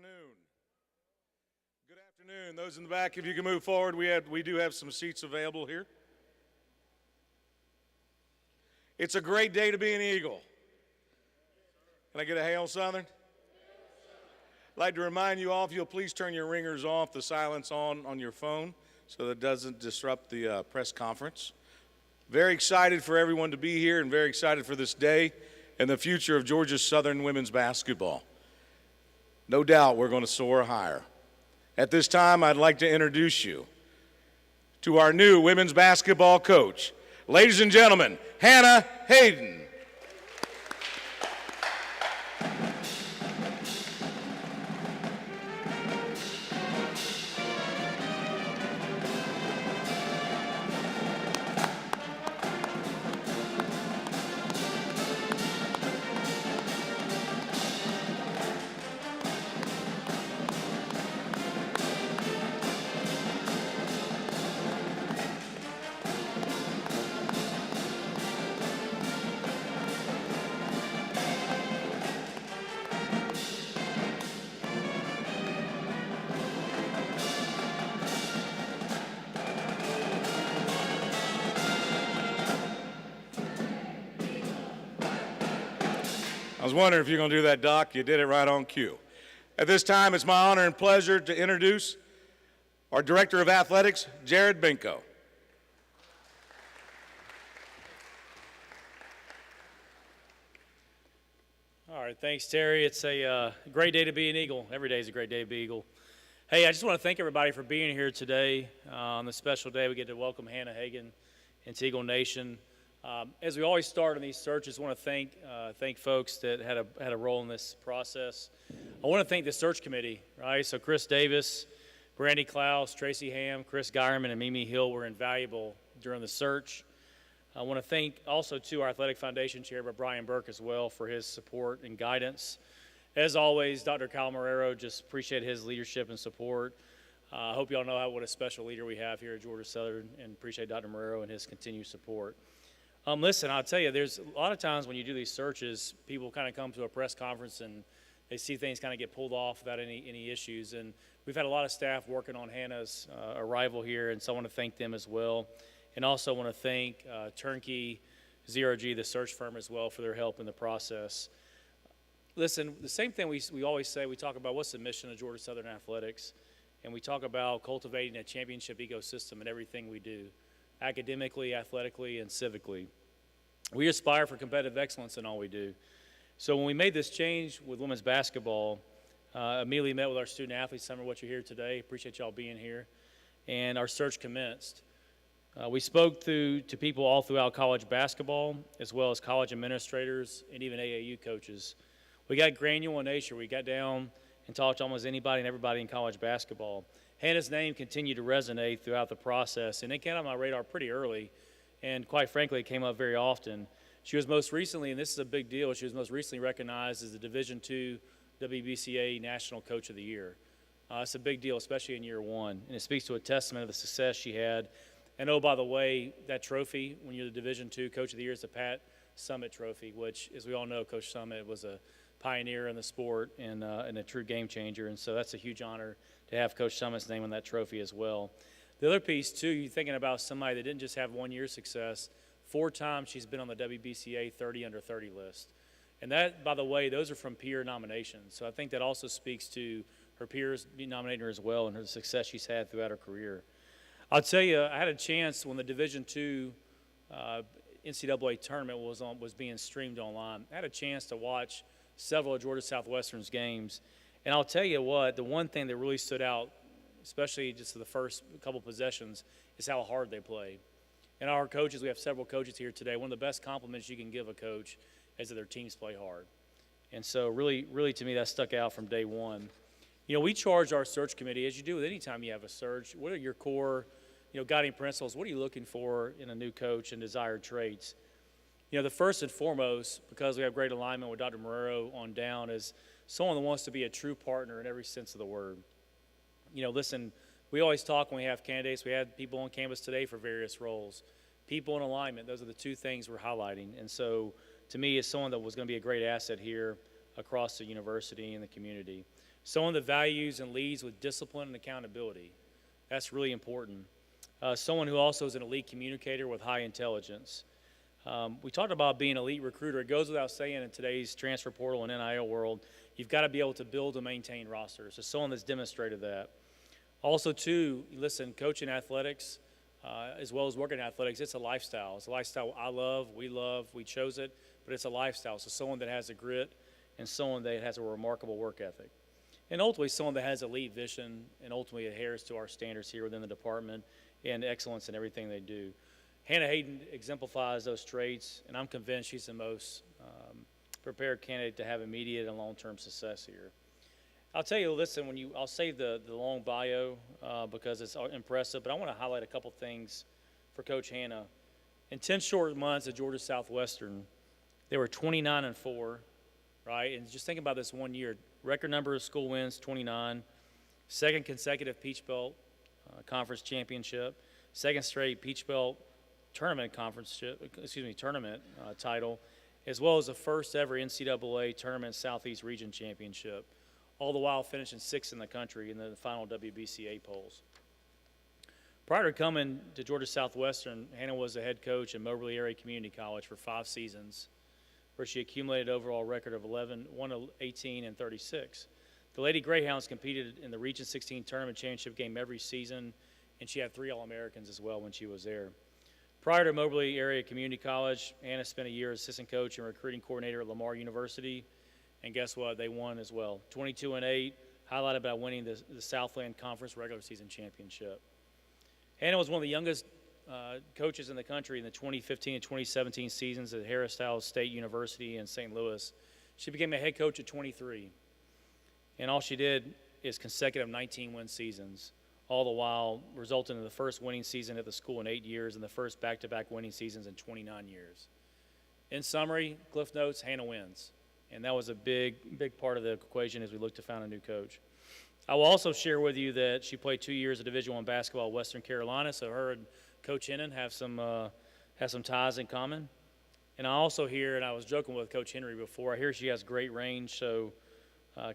afternoon. Good afternoon. Those in the back, if you can move forward, we do have some seats available here. It's a great day to be an Eagle. Can I get a Hail Southern? I'd like to remind you all, if you'll please turn your ringers off, the silence on your phone, so that it doesn't disrupt the press conference. Very excited for everyone to be here and very excited for this day and the future of Georgia Southern women's basketball. No doubt we're going to soar higher. At this time, I'd like to introduce you to our new women's basketball coach. Ladies and gentlemen, Hana Haden. I was wondering if you're going to do that, Doc. You did it right on cue. At this time, it's my honor and pleasure to introduce our Director of Athletics, Jared Binko. All right, thanks, Terry. It's a great day to be an Eagle. Every day is a great day to be an Eagle. Hey, I just want to thank everybody for being here today on this special day. We get to welcome Hana Haden into Eagle Nation. As we always start on these searches, I want to thank folks that had a role in this process. I want to thank the search committee, right? So Chris Davis, Brandy Klaus, Tracy Ham, Chris Geierman, and Mimi Hill were invaluable during the search. I want to thank also, too, our Athletic Foundation Chair, Brian Burke, as well, for his support and guidance. As always, Dr. Kyle Marrero, just appreciate his leadership and support. I hope you all know what a special leader we have here at Georgia Southern, and appreciate Dr. Marrero and his continued support. Listen, I'll tell you, there's a lot of times when you do these searches, people kind of come to a press conference and they see things kind of get pulled off without any issues. And we've had a lot of staff working on Hannah's arrival here, and so I want to thank them as well. And also want to thank Turnkey, Zero G, the search firm as well, for their help in the process. Listen, the same thing we always say, we talk about what's the mission of Georgia Southern Athletics, and we talk about cultivating a championship ecosystem in everything we do, academically, athletically, and civically. We aspire for competitive excellence in all we do. So when we made this change with women's basketball, immediately met with our student athletes. Some of what you're here today. Appreciate y'all being here. And our search commenced. We spoke to people all throughout college basketball, as well as college administrators and even AAU coaches. We got granular in nature. We got down and talked to almost anybody and everybody in college basketball. Hannah's name continued to resonate throughout the process, and it came on my radar pretty early, and quite frankly, it came up very often. She was most recently, and this is a big deal, she was most recently recognized as the Division II WBCA National Coach of the Year. It's a big deal, especially in year one, and it speaks to a testament of the success she had. And oh, by the way, that trophy, when you're the Division II Coach of the Year, is the Pat Summitt Trophy, which, as we all know, Coach Summitt was a pioneer in the sport and a true game changer, and so that's a huge honor to have Coach Summitt's name on that trophy as well. The other piece, too, you're thinking about somebody that didn't just have 1 year success. 4 times she's been on the WBCA 30 under 30 list. And that, by the way, those are from peer nominations. So I think that also speaks to her peers nominating her as well and her success she's had throughout her career. I'll tell you, I had a chance when the Division II NCAA tournament was being streamed online. I had a chance to watch several of Georgia Southwestern's games. And I'll tell you what, the one thing that really stood out, especially just the first couple possessions, is how hard they play. And our coaches, we have several coaches here today, one of the best compliments you can give a coach is that their teams play hard. And so really to me, that stuck out from day one. You know, we charge our search committee, as you do with any time you have a search, what are your core, guiding principles? What are you looking for in a new coach and desired traits? The first and foremost, because we have great alignment with Dr. Marrero on down, is someone that wants to be a true partner in every sense of the word. Listen, we always talk when we have candidates. We had people on campus today for various roles. People in alignment, those are the two things we're highlighting. And so, to me, it's someone that was going to be a great asset here across the university and the community. Someone that values and leads with discipline and accountability. That's really important. Someone who also is an elite communicator with high intelligence. We talked about being an elite recruiter. It goes without saying in today's transfer portal and NIL world, you've got to be able to build and maintain rosters. So someone that's demonstrated that. Also, too, listen, coaching athletics as well as working in athletics, it's a lifestyle. It's a lifestyle I love, we chose it, but it's a lifestyle. So someone that has a grit and someone that has a remarkable work ethic. And ultimately, someone that has elite vision and ultimately adheres to our standards here within the department and excellence in everything they do. Hana Haden exemplifies those traits, and I'm convinced she's the most prepared candidate to have immediate and long-term success here. I'll tell you, listen, I'll save the long bio because it's impressive, but I want to highlight a couple things for Coach Hana. In 10 short months at Georgia Southwestern, they were 29-4, right? And just think about this 1 year. Record number of school wins, 29. Second consecutive Peach Belt Conference championship. Second straight Peach Belt tournament title, as well as the first ever NCAA Tournament Southeast Region Championship, all the while finishing sixth in the country in the final WBCA polls. Prior to coming to Georgia Southwestern, Hana was the head coach at Moberly Area Community College for 5 seasons, where she accumulated overall record of 1-18 and 36. The Lady Greyhounds competed in the Region 16 Tournament Championship game every season, and she had 3 All-Americans as well when she was there. Prior to Moberly Area Community College, Hana spent a year as assistant coach and recruiting coordinator at Lamar University, and guess what? They won as well. 22-8, highlighted by winning the Southland Conference regular season championship. Hana was one of the youngest coaches in the country in the 2015 and 2017 seasons at Harris Styles State University in St. Louis. She became a head coach at 23, and all she did is consecutive 19-win seasons, all the while resulting in the first winning season at the school in 8 years and the first back-to-back winning seasons in 29 years. In summary, Cliff Notes, Hana wins. And that was a big part of the equation as we look to find a new coach. I will also share with you that she played 2 years of Division I basketball at Western Carolina, so her and Coach Hennon have some ties in common. And I also hear, and I was joking with Coach Henry before, I hear she has great range, so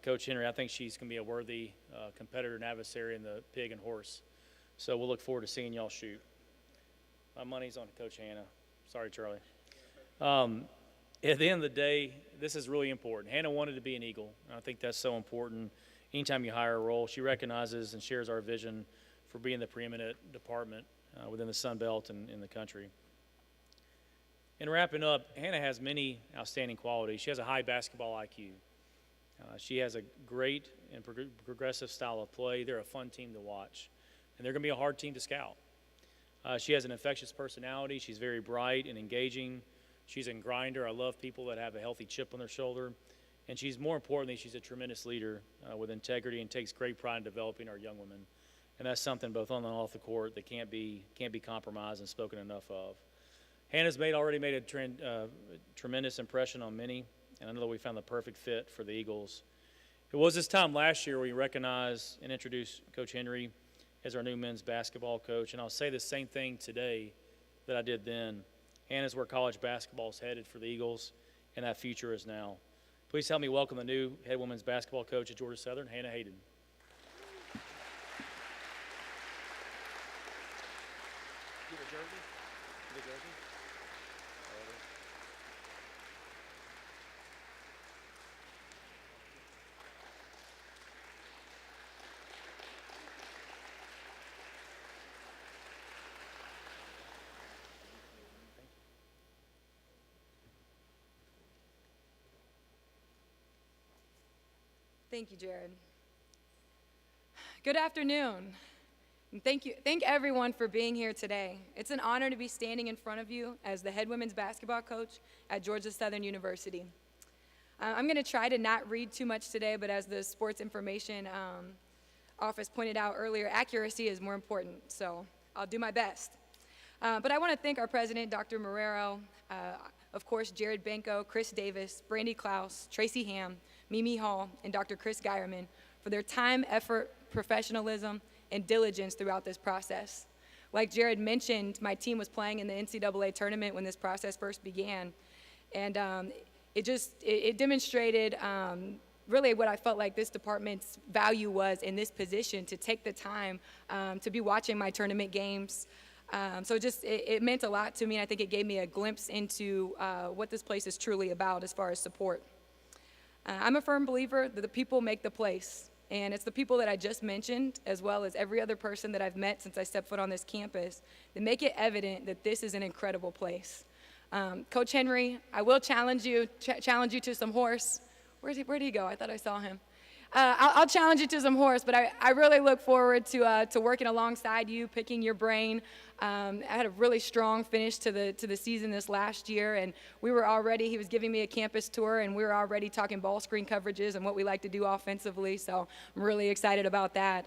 Coach Henry, I think she's going to be a worthy competitor and adversary in the pig and horse. So we'll look forward to seeing y'all shoot. My money's on Coach Hana. Sorry, Charlie. At the end of the day, this is really important. Hana wanted to be an Eagle, and I think that's so important. Anytime you hire a role, she recognizes and shares our vision for being the preeminent department within the Sun Belt and in the country. In wrapping up, Hana has many outstanding qualities. She has a high basketball IQ. She has a great and progressive style of play. They're a fun team to watch, and they're going to be a hard team to scout. She has an infectious personality. She's very bright and engaging. She's a grinder. I love people that have a healthy chip on their shoulder. And she's, more importantly, she's a tremendous leader with integrity and takes great pride in developing our young women. And that's something both on and off the court that can't be compromised and spoken enough of. Hana's already made a tremendous impression on many, and I know that we found the perfect fit for the Eagles. It was this time last year we recognized and introduced Coach Henry as our new men's basketball coach, and I'll say the same thing today that I did then. Hana's where college basketball is headed for the Eagles, and that future is now. Please help me welcome the new head women's basketball coach at Georgia Southern, Hana Haden. Get a jersey? Get a jersey? Thank you, Jared. Good afternoon. And thank everyone for being here today. It's an honor to be standing in front of you as the head women's basketball coach at Georgia Southern University. I'm going to try to not read too much today, but as the sports information office pointed out earlier, accuracy is more important, so I'll do my best. But I want to thank our president, Dr. Marrero, of course, Jared Benko, Chris Davis, Brandy Klaus, Tracy Ham, Mimi Hall, and Dr. Chris Geierman for their time, effort, professionalism, and diligence throughout this process. Like Jared mentioned, my team was playing in the NCAA tournament when this process first began, and it demonstrated really what I felt like this department's value was in this position, to take the time to be watching my tournament games. So it meant a lot to me, and I think it gave me a glimpse into what this place is truly about as far as support. I'm a firm believer that the people make the place, and it's the people that I just mentioned, as well as every other person that I've met since I stepped foot on this campus, that make it evident that this is an incredible place. Coach Henry, I will challenge you to some horse. Where'd he go? I thought I saw him. I'll challenge you to some horse, but I really look forward to working alongside you, picking your brain. I had a really strong finish to the season this last year, and he was giving me a campus tour, and we were already talking ball screen coverages and what we like to do offensively, so I'm really excited about that.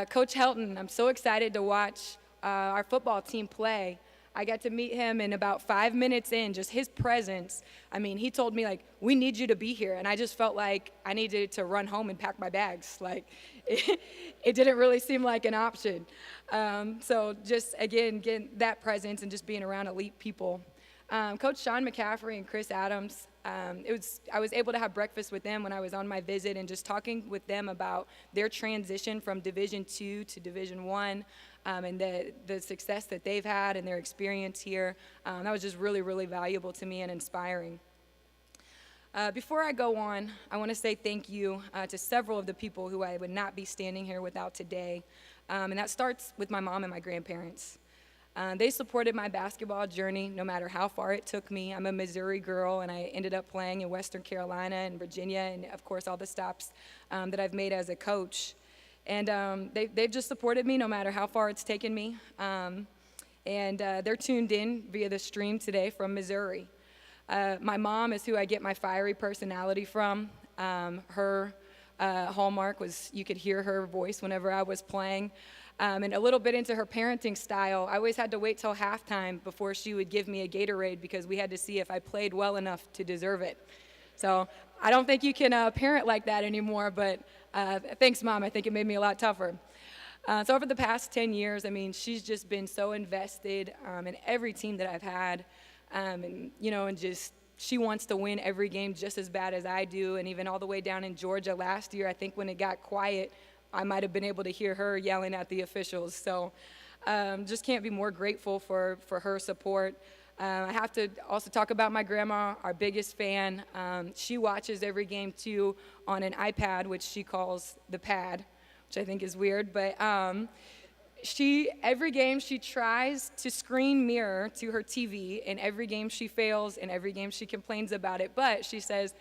Coach Helton, I'm so excited to watch our football team play. I got to meet him, and about 5 minutes in, just his presence, I mean, he told me, like, we need you to be here, and I just felt like I needed to run home and pack my bags. Like, it didn't really seem like an option. So just, again, getting that presence and just being around elite people. Coach Sean McCaffrey and Chris Adams, I was able to have breakfast with them when I was on my visit, and just talking with them about their transition from Division II to Division I, and the success that they've had and their experience here. That was just really, really valuable to me and inspiring. Before I go on, I want to say thank you to several of the people who I would not be standing here without today, and that starts with my mom and my grandparents. They supported my basketball journey no matter how far it took me. I'm a Missouri girl, and I ended up playing in Western Carolina and Virginia, and of course all the stops that I've made as a coach. And they've just supported me no matter how far it's taken me. And they're tuned in via the stream today from Missouri. My mom is who I get my fiery personality from. Her hallmark was you could hear her voice whenever I was playing. And a little bit into her parenting style, I always had to wait till halftime before she would give me a Gatorade, because we had to see if I played well enough to deserve it. So I don't think you can parent like that anymore, but thanks, Mom. I think it made me a lot tougher. So over the past 10 years, I mean, she's just been so invested in every team that I've had, and just she wants to win every game just as bad as I do. And even all the way down in Georgia last year, I think when it got quiet, I might have been able to hear her yelling at the officials. So just can't be more grateful for her support. I have to also talk about my grandma, our biggest fan. She watches every game, too, on an iPad, which she calls the pad, which I think is weird. But every game she tries to screen mirror to her TV, and every game she fails, and every game she complains about it. But she says,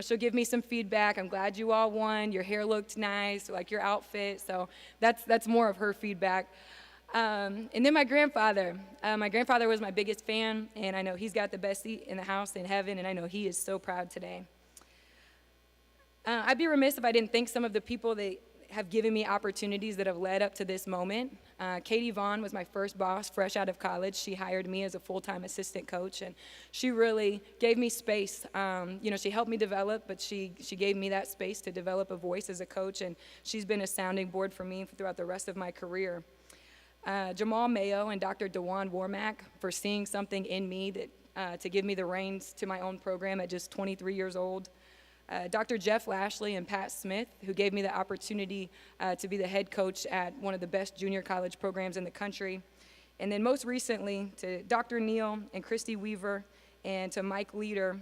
she'll give me some feedback. I'm glad you all won. Your hair looked nice, like your outfit. So that's more of her feedback. And then my grandfather. My grandfather was my biggest fan, and I know he's got the best seat in the house in heaven, and I know he is so proud today. I'd be remiss if I didn't thank some of the people that have given me opportunities that have led up to this moment. Katie Vaughn was my first boss fresh out of college. She hired me as a full-time assistant coach, and she really gave me space. She helped me develop, but she gave me that space to develop a voice as a coach, and she's been a sounding board for me throughout the rest of my career. Jamal Mayo and Dr. DeJuan Warmack for seeing something in me that to give me the reins to my own program at just 23 years old. Dr. Jeff Lashley and Pat Smith, who gave me the opportunity to be the head coach at one of the best junior college programs in the country. And then most recently, to Dr. Neal and Christy Weaver and to Mike Leader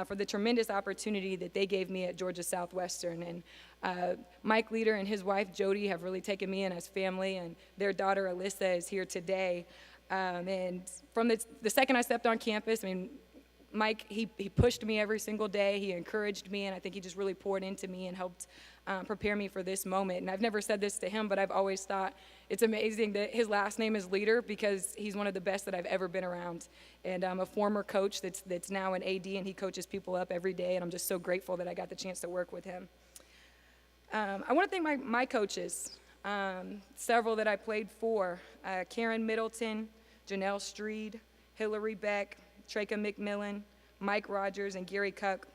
for the tremendous opportunity that they gave me at Georgia Southwestern. And Mike Leader and his wife, Jody, have really taken me in as family, and their daughter, Alyssa, is here today. And from the second I stepped on campus, I mean, Mike, he pushed me every single day. He encouraged me, and I think he just really poured into me and helped prepare me for this moment. And I've never said this to him, but I've always thought it's amazing that his last name is Leader, because he's one of the best that I've ever been around. And I'm a former coach that's now an AD, and he coaches people up every day, and I'm just so grateful that I got the chance to work with him. I want to thank my coaches, several that I played for, Karen Middleton, Janelle Streed, Hillary Beck, Treka McMillan, Mike Rogers, and Gary Cuck.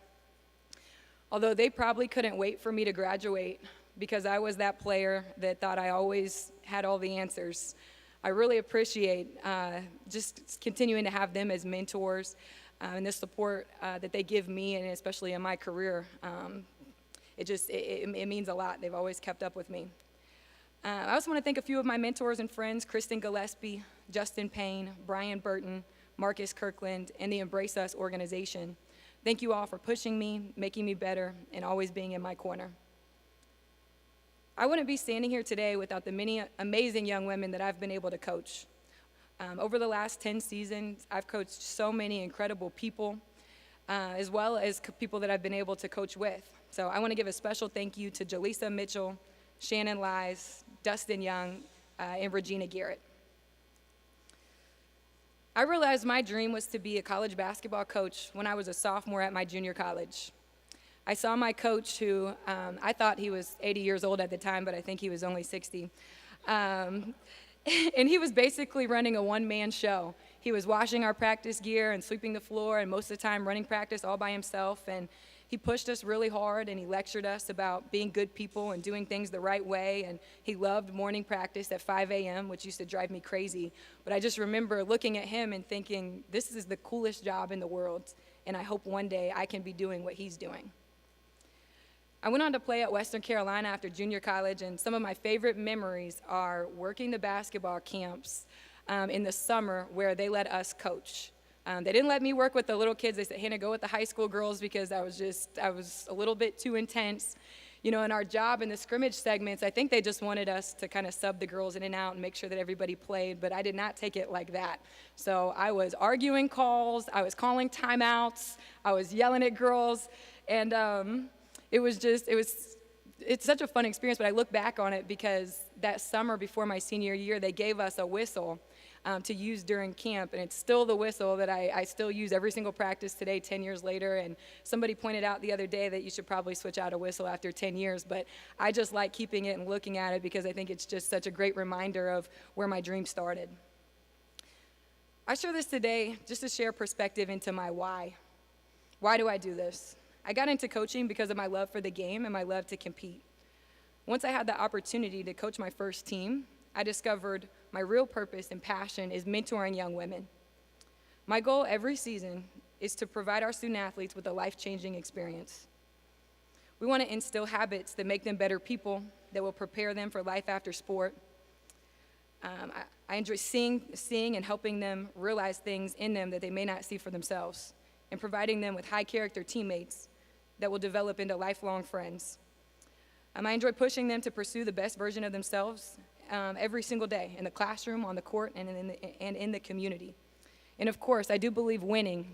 Although they probably couldn't wait for me to graduate, because I was that player that thought I always had all the answers. I really appreciate just continuing to have them as mentors and the support that they give me, and especially in my career. It means a lot. They've always kept up with me. I also want to thank a few of my mentors and friends, Kristen Gillespie, Justin Payne, Brian Burton, Marcus Kirkland, and the Embrace Us organization. Thank you all for pushing me, making me better, and always being in my corner. I wouldn't be standing here today without the many amazing young women that I've been able to coach. Over the last 10 seasons, I've coached so many incredible people, as well as people that I've been able to coach with. So I want to give a special thank you to Jaleesa Mitchell, Shannon Lies, Dustin Young, and Regina Garrett. I realized my dream was to be a college basketball coach when I was a sophomore at my junior college. I saw my coach, who I thought he was 80 years old at the time, but I think he was only 60. And he was basically running a one-man show. He was washing our practice gear and sweeping the floor, and most of the time running practice all by himself. And he pushed us really hard, and he lectured us about being good people and doing things the right way. And he loved morning practice at 5 a.m., which used to drive me crazy. But I just remember looking at him and thinking, this is the coolest job in the world, and I hope one day I can be doing what he's doing. I went on to play at Western Carolina after junior college, and some of my favorite memories are working the basketball camps in the summer where they let us coach. They didn't let me work with the little kids. They said, Hannah, go with the high school girls, because I was a little bit too intense. You know, in our job in the scrimmage segments, I think they just wanted us to kind of sub the girls in and out and make sure that everybody played, but I did not take it like that. So I was arguing calls, I was calling timeouts, I was yelling at girls, and it's such a fun experience. But I look back on it because that summer before my senior year, they gave us a whistle to use during camp, and it's still the whistle that I still use every single practice today, 10 years later. And somebody pointed out the other day that you should probably switch out a whistle after 10 years, but I just like keeping it and looking at it because I think it's just such a great reminder of where my dream started. I share this today just to share perspective into my why. Why do I do this? I got into coaching because of my love for the game and my love to compete. Once I had the opportunity to coach my first team, I discovered my real purpose and passion is mentoring young women. My goal every season is to provide our student athletes with a life-changing experience. We want to instill habits that make them better people, that will prepare them for life after sport. I enjoy seeing and helping them realize things in them that they may not see for themselves, and providing them with high-character teammates that will develop into lifelong friends. I enjoy pushing them to pursue the best version of themselves every single day, in the classroom, on the court, and in the community. And of course, I do believe winning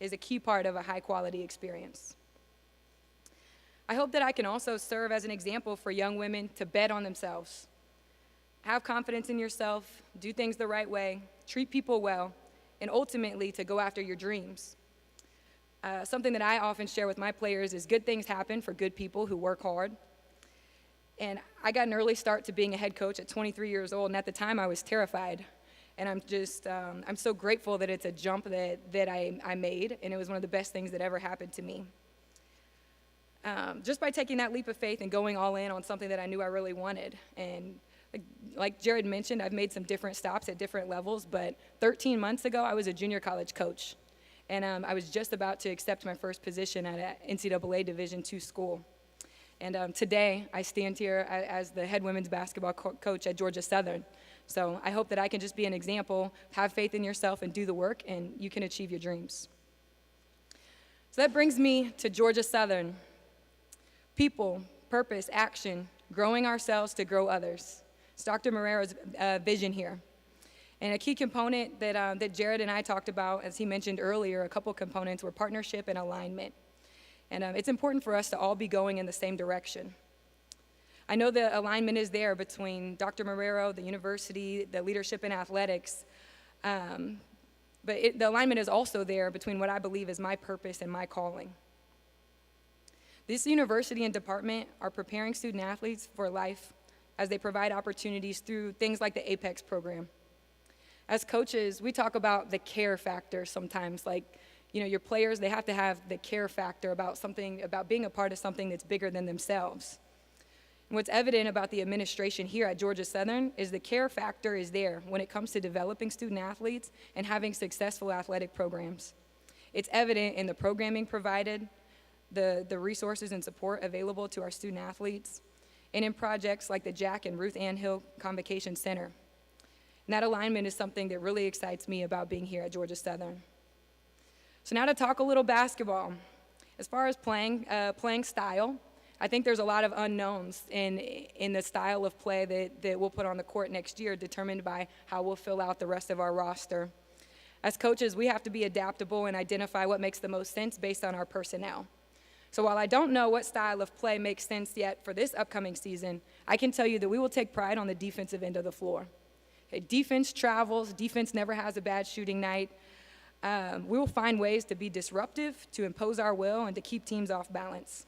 is a key part of a high-quality experience. I hope that I can also serve as an example for young women to bet on themselves. Have confidence in yourself, do things the right way, treat people well, and ultimately to go after your dreams. Something that I often share with my players is good things happen for good people who work hard. And I got an early start to being a head coach at 23 years old, and at the time I was terrified. And I'm so grateful that it's a jump that I made, and it was one of the best things that ever happened to me. Just by taking that leap of faith and going all in on something that I knew I really wanted. And like Jared mentioned, I've made some different stops at different levels, but 13 months ago, I was a junior college coach. And I was just about to accept my first position at an NCAA Division II school. And today, I stand here as the head women's basketball coach at Georgia Southern. So I hope that I can just be an example, have faith in yourself, and do the work, and you can achieve your dreams. So that brings me to Georgia Southern. People, purpose, action, growing ourselves to grow others. It's Dr. Marrero's vision here. And a key component that Jared and I talked about, as he mentioned earlier, a couple components were partnership and alignment. And it's important for us to all be going in the same direction. I know the alignment is there between Dr. Marrero, the university, the leadership in athletics, but the alignment is also there between what I believe is my purpose and my calling. This university and department are preparing student athletes for life as they provide opportunities through things like the APEX program. As coaches, we talk about the care factor sometimes, like, your players, they have to have the care factor about being a part of something that's bigger than themselves. And what's evident about the administration here at Georgia Southern is the care factor is there when it comes to developing student athletes and having successful athletic programs. It's evident in the programming provided, the resources and support available to our student athletes, and in projects like the Jack and Ruth Ann Hill Convocation Center. And that alignment is something that really excites me about being here at Georgia Southern. So now to talk a little basketball. As far as playing style, I think there's a lot of unknowns in the style of play that we'll put on the court next year, determined by how we'll fill out the rest of our roster. As coaches, we have to be adaptable and identify what makes the most sense based on our personnel. So while I don't know what style of play makes sense yet for this upcoming season, I can tell you that we will take pride on the defensive end of the floor. Okay, defense travels, defense never has a bad shooting night. We will find ways to be disruptive, to impose our will, and to keep teams off balance.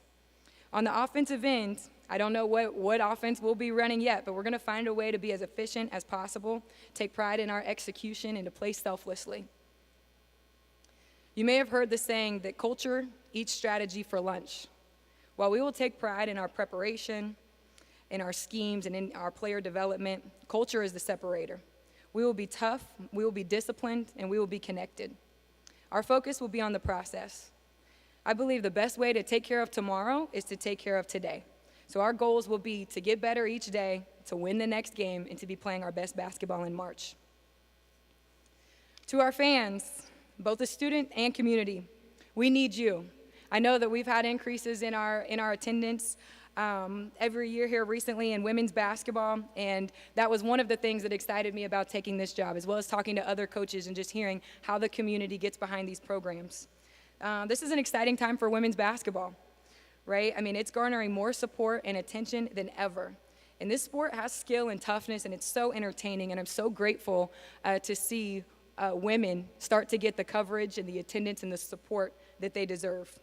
On the offensive end, I don't know what offense we'll be running yet, but we're going to find a way to be as efficient as possible, take pride in our execution, and to play selflessly. You may have heard the saying that culture eats strategy for lunch. While we will take pride in our preparation, in our schemes, and in our player development, culture is the separator. We will be tough, we will be disciplined, and we will be connected. Our focus will be on the process. I believe the best way to take care of tomorrow is to take care of today. So our goals will be to get better each day, to win the next game, and to be playing our best basketball in March. To our fans, both the student and community, we need you. I know that we've had increases in our attendance every year here recently in women's basketball, and that was one of the things that excited me about taking this job, as well as talking to other coaches and just hearing how the community gets behind these programs. This is an exciting time for women's basketball, right? I mean, it's garnering more support and attention than ever. And this sport has skill and toughness, and it's so entertaining, and I'm so grateful to see women start to get the coverage and the attendance and the support that they deserve.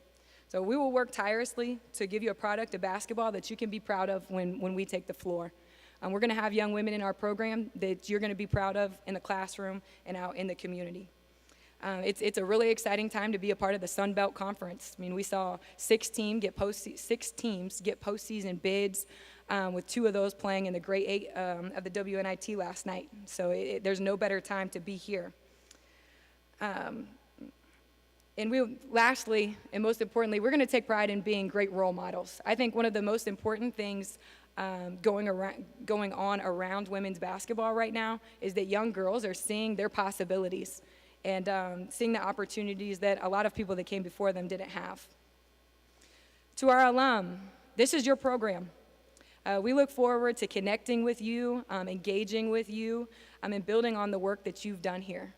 So we will work tirelessly to give you a product of basketball that you can be proud of when we take the floor. We're going to have young women in our program that you're going to be proud of in the classroom and out in the community. It's a really exciting time to be a part of the Sun Belt Conference. I mean, we saw 6 teams get postseason bids, with 2 of those playing in the grade 8 of the WNIT last night. So there's no better time to be here. And lastly, and most importantly, we're going to take pride in being great role models. I think one of the most important things going on around women's basketball right now is that young girls are seeing their possibilities and seeing the opportunities that a lot of people that came before them didn't have. To our alum, this is your program. We look forward to connecting with you, engaging with you, and building on the work that you've done here.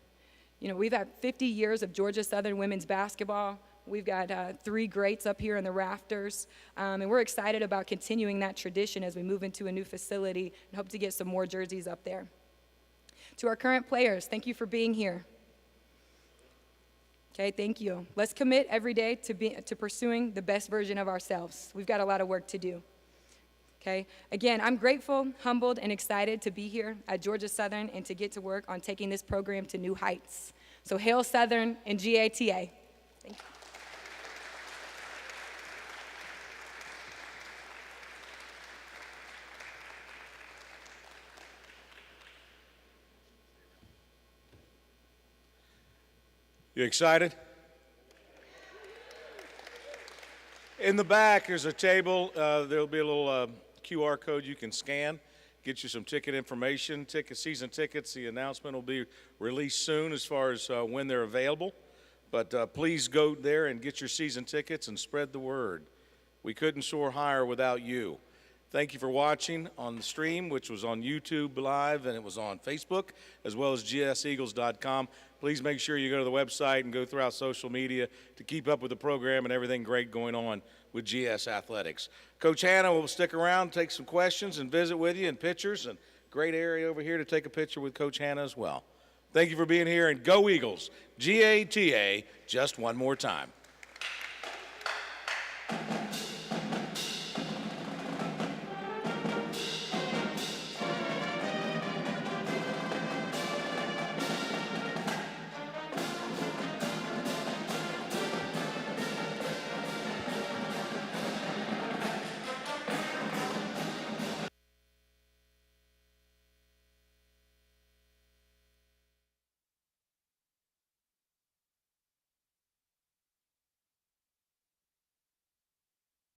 You know, we've had 50 years of Georgia Southern women's basketball. We've got 3 greats up here in the rafters, and we're excited about continuing that tradition as we move into a new facility and hope to get some more jerseys up there. To our current players, thank you for being here. Okay, thank you. Let's commit every day to pursuing the best version of ourselves. We've got a lot of work to do. Okay, again, I'm grateful, humbled, and excited to be here at Georgia Southern and to get to work on taking this program to new heights. So hail Southern and GATA. Thank you. You excited? In the back, there's a table. There'll be a little QR code you can scan, get you some ticket information, season tickets. The announcement will be released soon as far as when they're available. But please go there and get your season tickets and spread the word. We couldn't soar higher without you. Thank you for watching on the stream, which was on YouTube Live, and it was on Facebook, as well as gseagles.com. Please make sure you go to the website and go throughout social media to keep up with the program and everything great going on with GS Athletics. Coach Hana will stick around, take some questions, and visit with you and pictures, and great area over here to take a picture with Coach Hana as well. Thank you for being here, and go Eagles. GATA, just one more time.